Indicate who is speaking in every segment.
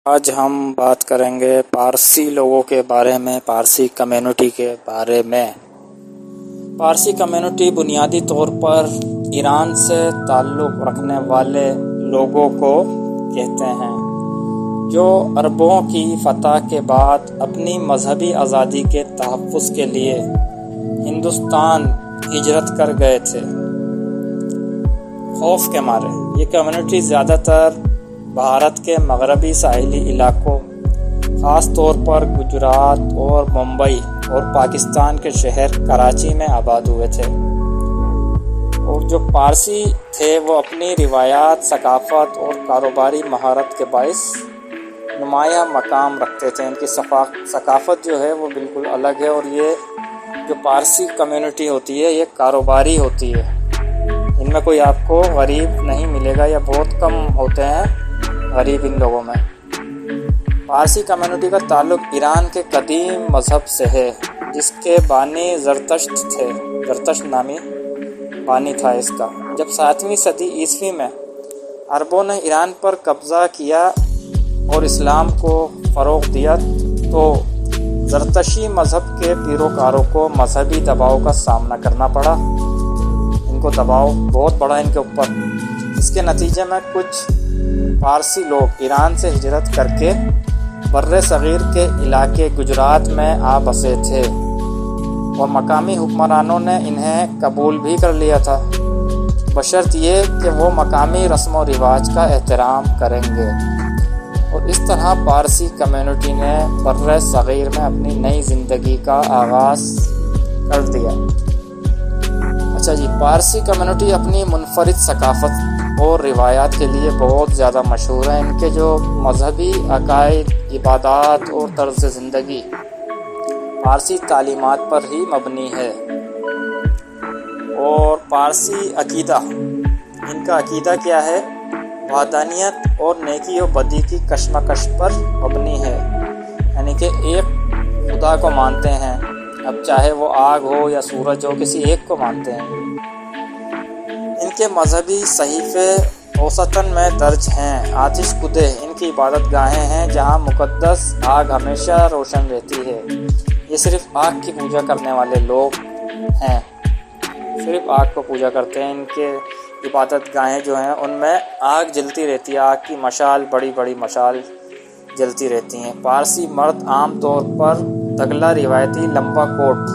Speaker 1: آج ہم بات کریں گے پارسی لوگوں کے بارے میں، پارسی کمیونٹی کے بارے میں۔ پارسی کمیونٹی بنیادی طور پر ایران سے تعلق رکھنے والے لوگوں کو کہتے ہیں جو عربوں کی فتح کے بعد اپنی مذہبی آزادی کے تحفظ کے لیے ہندوستان ہجرت کر گئے تھے خوف کے مارے۔ یہ کمیونٹی زیادہ تر بھارت کے مغربی ساحلی علاقوں، خاص طور پر گجرات اور ممبئی اور پاکستان کے شہر کراچی میں آباد ہوئے تھے، اور جو پارسی تھے وہ اپنی روایات، ثقافت اور کاروباری مہارت کے باعث نمایاں مقام رکھتے تھے۔ ان کی ثقافت جو ہے وہ بالکل الگ ہے، اور یہ جو پارسی کمیونٹی ہوتی ہے یہ کاروباری ہوتی ہے۔ ان میں کوئی آپ کو غریب نہیں ملے گا، یا بہت کم ہوتے ہیں غریب ان لوگوں میں۔ پارسی کمیونٹی کا تعلق ایران کے قدیم مذہب سے ہے، جس کے بانی زرتشت تھے۔ زرتشت نامی بانی تھا اس کا۔ جب 7ویں صدی عیسوی میں عربوں نے ایران پر قبضہ کیا اور اسلام کو فروغ دیا تو زرتشتی مذہب کے پیروکاروں کو مذہبی دباؤ کا سامنا کرنا پڑا۔ ان کو دباؤ بہت بڑا ان کے اوپر۔ اس کے نتیجے میں کچھ پارسی لوگ ایران سے ہجرت کر کے بر صغیر کے علاقے گجرات میں آ بسے تھے، اور مقامی حکمرانوں نے انہیں قبول بھی کر لیا تھا، بشرط یہ کہ وہ مقامی رسم و رواج کا احترام کریں گے۔ اور اس طرح پارسی کمیونٹی نے بر صغیر میں اپنی نئی زندگی کا آغاز کر دیا۔ اچھا جی، پارسی کمیونٹی اپنی منفرد ثقافت اور روایات کے لیے بہت زیادہ مشہور ہیں۔ ان کے جو مذہبی عقائد، عبادات اور طرز زندگی پارسی تعلیمات پر ہی مبنی ہے۔ اور پارسی عقیدہ، ان کا عقیدہ کیا ہے؟ وحدانیت اور نیکی و بدی کی کشمکش پر مبنی ہے، یعنی کہ ایک خدا کو مانتے ہیں، اب چاہے وہ آگ ہو یا سورج ہو، کسی ایک کو مانتے ہیں۔ ان کے مذہبی صحیفے اوسطاً میں درج ہیں۔ آتش کدے ان کی عبادت گاہیں ہیں جہاں مقدس آگ ہمیشہ روشن رہتی ہے۔ یہ صرف آگ کی پوجا کرنے والے لوگ ہیں، صرف آگ کو پوجا کرتے ہیں۔ ان کے عبادت گاہیں جو ہیں ان میں آگ جلتی رہتی ہے، آگ کی مشال، بڑی بڑی مشال جلتی رہتی ہیں۔ پارسی مرد عام طور پر تگلا روایتی لمبا کوٹ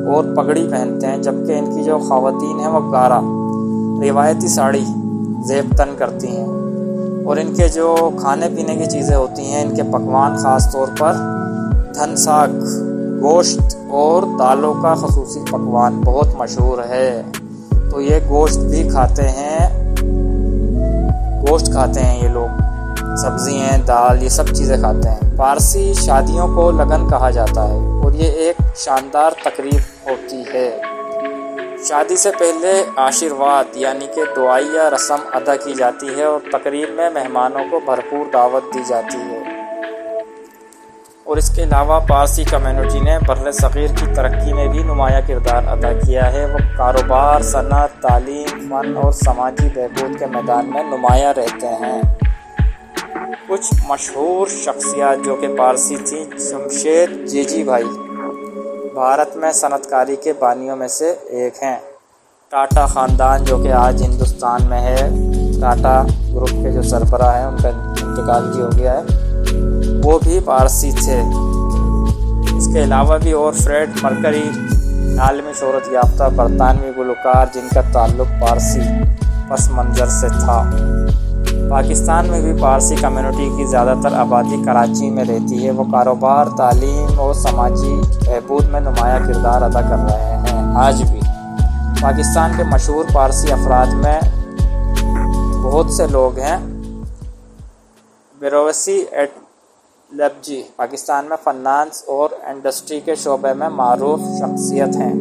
Speaker 1: اور پگڑی پہنتے ہیں، جبکہ ان کی جو خواتین ہیں وہ گارا روایتی ساڑی زیب تن کرتی ہیں۔ اور ان کے جو کھانے پینے کی چیزیں ہوتی ہیں، ان کے پکوان خاص طور پر دھن ساگ، گوشت اور دالوں کا خصوصی پکوان بہت مشہور ہے۔ تو یہ گوشت بھی کھاتے ہیں، گوشت کھاتے ہیں یہ لوگ، سبزیاں، دال، یہ سب چیزیں کھاتے ہیں۔ پارسی شادیوں کو لگن کہا جاتا ہے، اور یہ ایک شاندار تقریب ہوتی ہے۔ شادی سے پہلے آشیرواد یعنی کہ دعائیہ رسم ادا کی جاتی ہے، اور تقریب میں مہمانوں کو بھرپور دعوت دی جاتی ہے۔ اور اس کے علاوہ پارسی کمیونٹی نے بر صغیر کی ترقی میں بھی نمایاں کردار ادا کیا ہے۔ وہ کاروبار، صنعت، تعلیم، فن اور سماجی بہبود کے میدان میں نمایاں رہتے ہیں۔ کچھ مشہور شخصیات جو کہ پارسی تھیں: جمشید جیجی بھائی بھارت میں صنعت کاری کے بانیوں میں سے ایک ہیں۔ ٹاٹا خاندان جو کہ آج ہندوستان میں ہے، ٹاٹا گروپ کے جو سربراہ ہیں ان کا انتقال بھی ہو گیا ہے، وہ بھی پارسی تھے۔ اس کے علاوہ بھی اور فریڈ مرکری عالمی شہرت یافتہ برطانوی گلوکار جن کا تعلق پارسی پس منظر سے تھا۔ پاکستان میں بھی پارسی کمیونٹی کی زیادہ تر آبادی کراچی میں رہتی ہے۔ وہ کاروبار، تعلیم اور سماجی بہبود میں نمایاں کردار ادا کر رہے ہیں آج بھی۔ پاکستان کے مشہور پارسی افراد میں بہت سے لوگ ہیں۔ بیروسی ایڈلبجی پاکستان میں فنانس اور انڈسٹری کے شعبے میں معروف شخصیت ہیں۔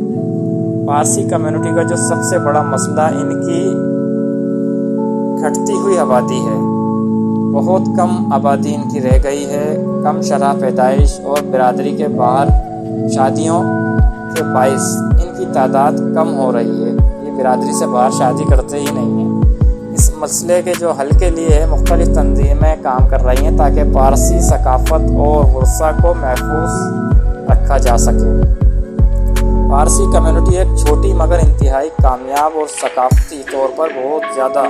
Speaker 1: پارسی کمیونٹی کا جو سب سے بڑا مسئلہ ان کی گھٹتی ہوئی آبادی ہے۔ بہت کم آبادی ان کی رہ گئی ہے۔ کم شرح پیدائش اور برادری کے باہر شادیوں کے باعث ان کی تعداد کم ہو رہی ہے۔ یہ برادری سے باہر شادی کرتے ہی نہیں ہیں۔ اس مسئلے کے جو حل کے لیے مختلف تنظیمیں کام کر رہی ہیں تاکہ پارسی ثقافت اور ورثہ کو محفوظ رکھا جا سکے۔ پارسی کمیونٹی ایک چھوٹی مگر انتہائی کامیاب اور ثقافتی طور پر بہت زیادہ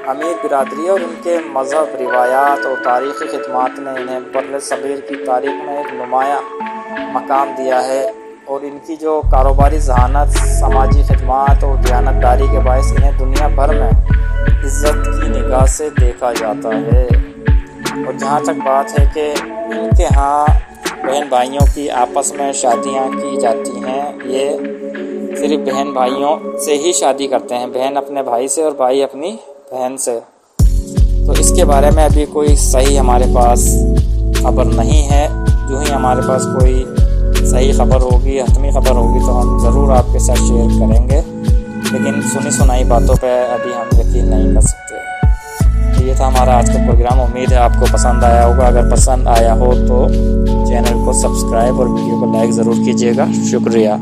Speaker 1: امیر برادری ہے، اور ان کے مذہب، روایات اور تاریخی خدمات نے انہیں بر صغیر کی تاریخ میں ایک نمایاں مقام دیا ہے، اور ان کی جو کاروباری ذہانت، سماجی خدمات اور دیانتداری کے باعث انہیں دنیا بھر میں عزت کی نگاہ سے دیکھا جاتا ہے۔ اور جہاں تک بات ہے کہ ان کے ہاں بہن بھائیوں کی آپس میں شادیاں کی جاتی ہیں، یہ صرف بہن بھائیوں سے ہی شادی کرتے ہیں، بہن اپنے بھائی سے اور بھائی اپنی بہن سے۔ تو اس کے بارے میں ابھی کوئی صحیح ہمارے پاس خبر نہیں ہے۔ جو ہی ہمارے پاس کوئی صحیح خبر ہوگی، حتمی خبر ہوگی تو ہم ضرور آپ کے ساتھ شیئر کریں گے، لیکن سنی سنائی باتوں پہ ابھی ہم یقین نہیں کر سکتے۔ تو یہ تھا ہمارا آج کا پروگرام، امید ہے آپ کو پسند آیا ہوگا۔ اگر پسند آیا ہو تو چینل کو سبسکرائب اور ویڈیو کو لائک ضرور کیجیے گا۔ شکریہ۔